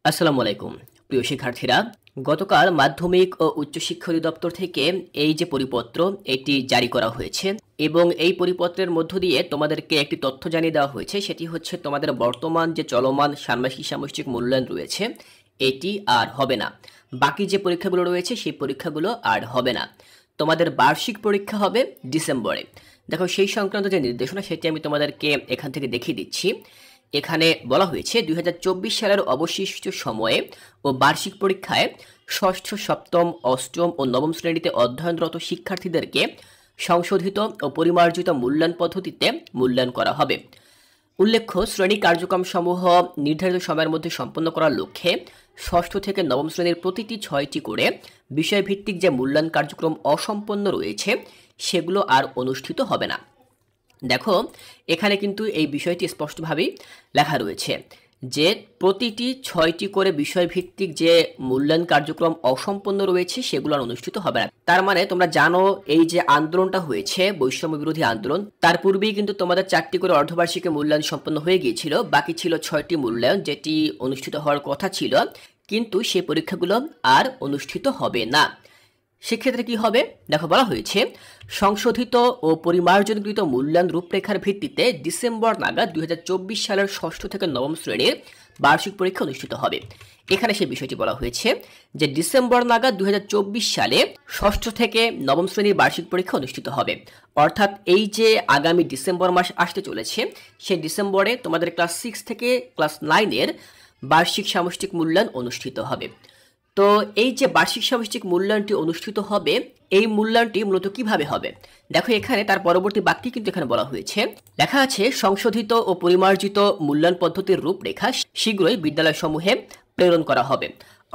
আসসালামু আলাইকুম প্রিয় শিক্ষার্থীরা। গতকাল মাধ্যমিক ও উচ্চশিক্ষা অধিদপ্তর থেকে এই যে পরিপত্র এটি জারি করা হয়েছে এবং এই পরিপত্রের মধ্য দিয়ে তোমাদেরকে একটি তথ্য জানিয়ে দেওয়া হয়েছে। সেটি হচ্ছে তোমাদের বর্তমান যে চলমান ষান্মাসিক সামষ্টিক মূল্যায়ন রয়েছে এটি আর হবে না। বাকি যে পরীক্ষাগুলো রয়েছে সেই পরীক্ষাগুলো আর হবে না। তোমাদের বার্ষিক পরীক্ষা হবে ডিসেম্বরে। দেখো সেই সংক্রান্ত যে নির্দেশনা সেটি আমি তোমাদেরকে এখান থেকে দেখিয়ে দিচ্ছি। এখানে বলা হয়েছে ২০২৪ সালের অবশিষ্ট সময়ে ও বার্ষিক পরীক্ষায় ষষ্ঠ, সপ্তম, অষ্টম ও নবম শ্রেণীতে অধ্যয়নরত শিক্ষার্থীদেরকে সংশোধিত ও পরিমার্জিত মূল্যায়ন পদ্ধতিতে মূল্যায়ন করা হবে। উল্লেখ্য, শ্রেণী কার্যক্রমসমূহ নির্ধারিত সময়ের মধ্যে সম্পন্ন করার লক্ষ্যে ষষ্ঠ থেকে নবম শ্রেণীর প্রতিটি ৬টি করে বিষয়ভিত্তিক যে মূল্যায়ন কার্যক্রম অসম্পন্ন রয়েছে সেগুলো আর অনুষ্ঠিত হবে না। দেখো এখানে কিন্তু এই বিষয়টি স্পষ্টভাবেই লেখা রয়েছে যে প্রতিটি ৬টি করে বিষয়ভিত্তিক যে মূল্যায়ন কার্যক্রম অসম্পন্ন রয়েছে সেগুলো আর অনুষ্ঠিত হবে না। তার মানে তোমরা জানো এই যে আন্দোলনটা হয়েছে বৈষম্য বিরোধী আন্দোলন, তার পূর্বেই কিন্তু তোমাদের ৪টি করে অর্ধবার্ষিকী মূল্যায়ন সম্পন্ন হয়ে গিয়েছিল। বাকি ছিল ৬টি মূল্যায়ন যেটি অনুষ্ঠিত হওয়ার কথা ছিল, কিন্তু সেই পরীক্ষাগুলো আর অনুষ্ঠিত হবে না। সেক্ষেত্রে কি হবে দেখো, বলা হয়েছে সংশোধিত ও পরিমার্জনকৃত মূল্যায়ন রূপরেখার ভিত্তিতে ডিসেম্বর নাগাদ ২০২৪ সালের ষষ্ঠ থেকে নবম শ্রেণীর বার্ষিক পরীক্ষা অনুষ্ঠিত হবে। এখানে সেই বিষয়টি বলা হয়েছে যে ডিসেম্বর নাগাদ ২০২৪ সালে ষষ্ঠ থেকে নবম শ্রেণীর বার্ষিক পরীক্ষা অনুষ্ঠিত হবে। অর্থাৎ এই যে আগামী ডিসেম্বর মাস আসতে চলেছে সেই ডিসেম্বরে তোমাদের ক্লাস 6 থেকে ক্লাস 9-এর বার্ষিক সামষ্টিক মূল্যায়ন অনুষ্ঠিত হবে। তো এই যে বার্ষিক সামষ্টিক মূল্যায়নটি অনুষ্ঠিত হবে, এই মূল্যায়নটি মূলত কিভাবে হবে দেখো, এখানে তার পরবর্তী বাক্যে কিন্তু এখানে বলা হয়েছে, লেখা আছে সংশোধিত ও পরিমার্জিত মূল্যায়ন পদ্ধতির রূপরেখা শীঘ্রই বিদ্যালয়সমূহে প্রেরণ করা হবে।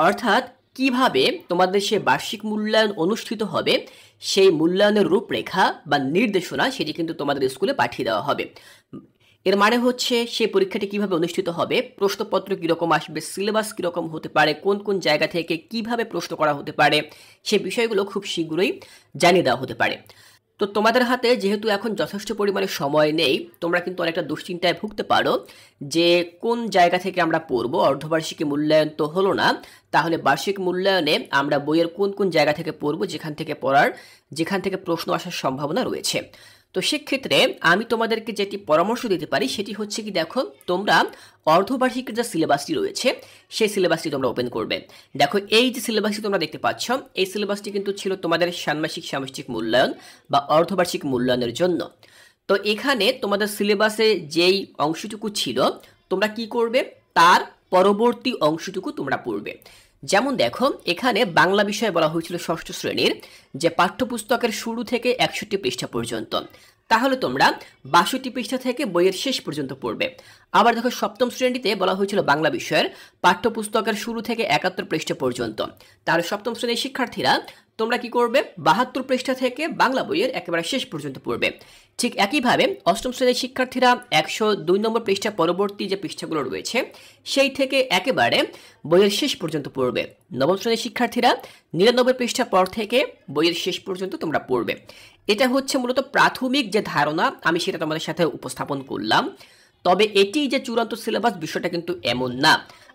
অর্থাৎ কিভাবে তোমাদের সে বার্ষিক মূল্যায়ন অনুষ্ঠিত হবে সেই মূল্যায়নের রূপরেখা বা নির্দেশনা সেটি কিন্তু তোমাদের স্কুলে পাঠিয়ে দেওয়া হবে। এর মানে হচ্ছে সেই পরীক্ষাটি কিভাবে অনুষ্ঠিত হবে, প্রশ্নপত্র কীরকম আসবে, সিলেবাস কীরকম হতে পারে, কোন কোন জায়গা থেকে কিভাবে প্রশ্ন করা হতে পারে, সেই বিষয়গুলো খুব শীঘ্রই জানিয়ে দেওয়া হতে পারে। তো তোমাদের হাতে যেহেতু এখন যথেষ্ট পরিমাণে সময় নেই, তোমরা কিন্তু অনেকটা দুশ্চিন্তায় ভুগতে পারো যে কোন জায়গা থেকে আমরা পড়বো। অর্ধবার্ষিকী মূল্যায়ন তো হলো না, তাহলে বার্ষিক মূল্যায়নে আমরা বইয়ের কোন কোন জায়গা থেকে পড়বো, যেখান থেকে প্রশ্ন আসার সম্ভাবনা রয়েছে। তো সেক্ষেত্রে আমি তোমাদেরকে যেটি পরামর্শ দিতে পারি সেটি হচ্ছে কি, দেখো তোমরা অর্ধবার্ষিকের যে সিলেবাসটি রয়েছে সেই সিলেবাসটি তোমরা ওপেন করবে। দেখো এই যে সিলেবাসটি তোমরা দেখতে পাচ্ছ, এই সিলেবাসটি কিন্তু ছিল তোমাদের ষান্মাসিক সামষ্টিক মূল্যায়ন বা অর্ধবার্ষিক মূল্যায়নের জন্য। তো এখানে তোমাদের সিলেবাসে যেই অংশটুকু ছিল তোমরা কি করবে, তার পরবর্তী অংশটুকু তোমরা পড়বে। যেমন দেখো এখানে বাংলা বিষয়ে বলা হয়েছিল ষষ্ঠ শ্রেণীর যে পাঠ্যপুস্তকের শুরু থেকে ৬১ পৃষ্ঠা পর্যন্ত, তাহলে তোমরা ৬২ পৃষ্ঠা থেকে বইয়ের শেষ পর্যন্ত পড়বে। আবার দেখো সপ্তম শ্রেণীতে বলা হয়েছিল বাংলা বিষয়ের পাঠ্যপুস্তকের শুরু থেকে ৭১ পৃষ্ঠা পর্যন্ত, তাহলে সপ্তম শ্রেণীর শিক্ষার্থীরা তোমরা কি করবে, ৭২ পৃষ্ঠা থেকে বাংলা বইয়ের একেবারে শেষ পর্যন্ত পড়বে। ঠিক একইভাবে অষ্টম শ্রেণীর শিক্ষার্থীরা ১০২ নম্বর পৃষ্ঠা পরবর্তী যে পৃষ্ঠাগুলো রয়েছে সেই থেকে একেবারে বইয়ের শেষ পর্যন্ত পড়বে। নবম শ্রেণীর শিক্ষার্থীরা ৯৯ পৃষ্ঠা পর থেকে বইয়ের শেষ পর্যন্ত তোমরা পড়বে। এটা হচ্ছে মূলত প্রাথমিক যে ধারণা, আমি সেটা তোমাদের সাথে উপস্থাপন করলাম। তবে এটি যে চূড়ান্ত সিলেবাস বিষয়টা কিন্তু এমন না।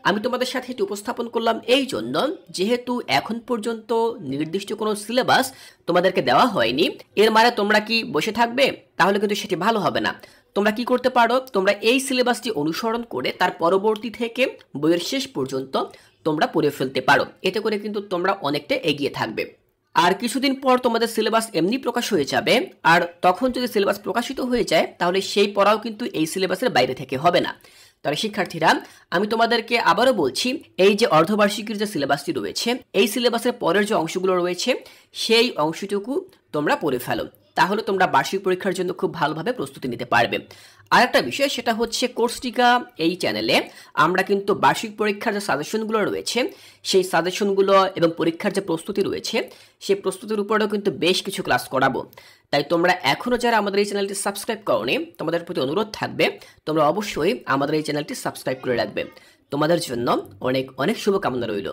আমি তোমাদের সাথে এটি উপস্থাপন করলাম এই জন্য, যেহেতু এখন পর্যন্ত নির্দিষ্ট কোনো সিলেবাস তোমাদেরকে দেওয়া হয়নি। এর মানে তোমরা কি বসে থাকবে, তাহলে কিন্তু সেটি ভালো হবে না। তোমরা কি করতে পারো, তোমরা এই সিলেবাসটি অনুসরণ করে তার পরবর্তী থেকে বইয়ের শেষ পর্যন্ত তোমরা পড়ে ফেলতে পারো। এতে করে কিন্তু তোমরা অনেকটা এগিয়ে থাকবে। আর কিছুদিন পর তোমাদের সিলেবাস এমনি প্রকাশ হয়ে যাবে, আর তখন যদি সিলেবাস প্রকাশিত হয়ে যায় তাহলে সেই পড়াও কিন্তু এই সিলেবাসের বাইরে থেকে হবে না। তাহলে শিক্ষার্থীরা আমি তোমাদেরকে আবারও বলছি, এই যে অর্ধবার্ষিকীর যে সিলেবাসটি রয়েছে এই সিলেবাসের পরের যে অংশগুলো রয়েছে সেই অংশটুকু তোমরা পড়ে ফেলো, তাহলে তোমরা বার্ষিক পরীক্ষার জন্য খুব ভালোভাবে প্রস্তুতি নিতে পারবে। আরেকটা বিষয় সেটা হচ্ছে কোর্সটিকা এই চ্যানেলে আমরা কিন্তু বার্ষিক পরীক্ষার যে সাজেশনগুলো রয়েছে সেই সাজেশনগুলো এবং পরীক্ষার যে প্রস্তুতি রয়েছে সেই প্রস্তুতির উপরেও কিন্তু বেশ কিছু ক্লাস করাবো। তাই তোমরা এখনও যারা আমাদের এই চ্যানেলটি সাবস্ক্রাইব করোনি, তোমাদের প্রতি অনুরোধ থাকবে তোমরা অবশ্যই আমাদের এই চ্যানেলটি সাবস্ক্রাইব করে রাখবে। তোমাদের জন্য অনেক অনেক শুভকামনা রইল।